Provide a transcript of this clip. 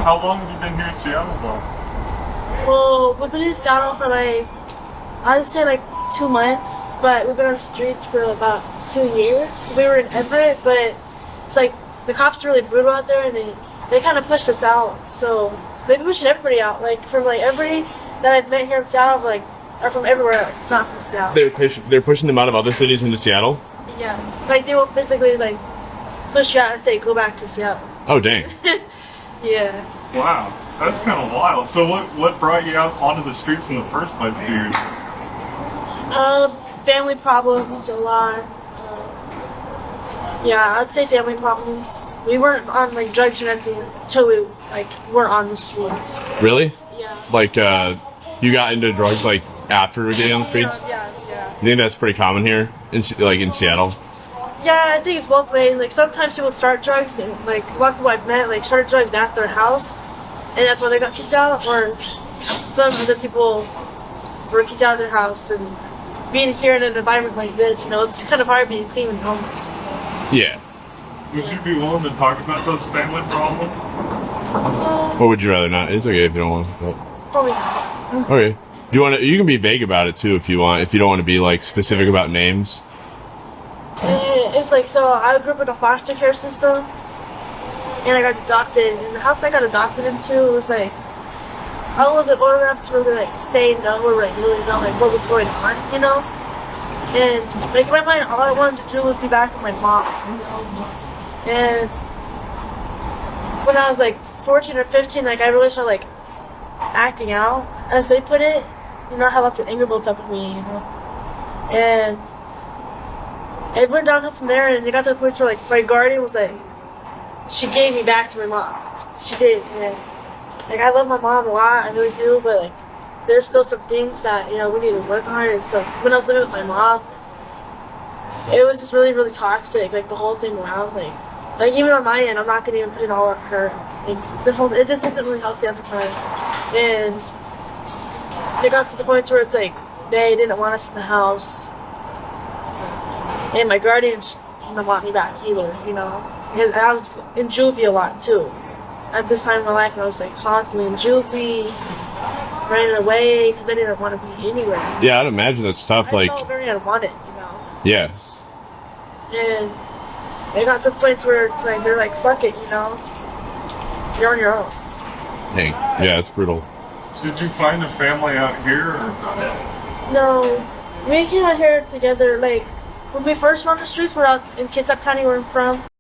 How long have you been here in Seattle for? Well, we've been in Seattle for like, I'd say like 2 months, but we've been on the streets for about 2 years. We were in Everett, but it's like the cops are really brutal out there, and they kind of pushed us out. So they've been pushing everybody out. Like from like everybody that I've met here in Seattle, like are from everywhere else, not from Seattle. They're pushing them out of other cities into Seattle? Yeah, like they will physically like push you out and say go back to Seattle. Oh, dang. Yeah. Wow, that's kind of wild. So what brought you out onto the streets in the first place, dude? Family problems a lot. Yeah, I'd say family problems. We weren't on like drugs or anything until we weren't on the streets. Really? Yeah. Like, you got into drugs, like, after getting on the streets? Yeah. You think that's pretty common here, in Seattle? Yeah, I think it's both ways. Like sometimes people start drugs, and like a lot of people I've met like started drugs at their house, and that's why they got kicked out. Or some other people were kicked out of their house, and being here in an environment like this, it's kind of hard being clean and homeless. Yeah. Would you be willing to talk about those family problems? Or would you rather not? It's okay if you don't want to. Probably not. Okay. Do you want to? You can be vague about it too if you want. If you don't want to be like specific about names. It's like, so I grew up in a foster care system, and I got adopted. And the house I got adopted into, it was like, I wasn't old enough to really like say no or like really know like what was going on, And like in my mind, all I wanted to do was be back with my mom, And when I was like 14 or 15, like I really started like acting out, as they put it. I had lots of anger built up in me, And it went downhill from there, and it got to the point where like my guardian was like, she gave me back to my mom. She did, and like I love my mom a lot, I really do, but like there's still some things that we need to work on. And so when I was living with my mom, it was just really, really toxic. Like the whole thing around, like even on my end, I'm not gonna even put it all on her. Like it just wasn't really healthy at the time, and it got to the point where it's like they didn't want us in the house. And my guardian didn't want me back either, Because I was in juvie a lot too. At this time in my life, I was like constantly in juvie, running away because I didn't want to be anywhere. Yeah, I'd imagine that's tough. I felt very unwanted, Yeah. And it got to the point where it's like they're like, "Fuck it, you're on your own." Dang. Yeah, it's brutal. Did you find a family out here? No, we came out here together. Like when we first were on the streets, we're out in Kitsap County, where I'm from.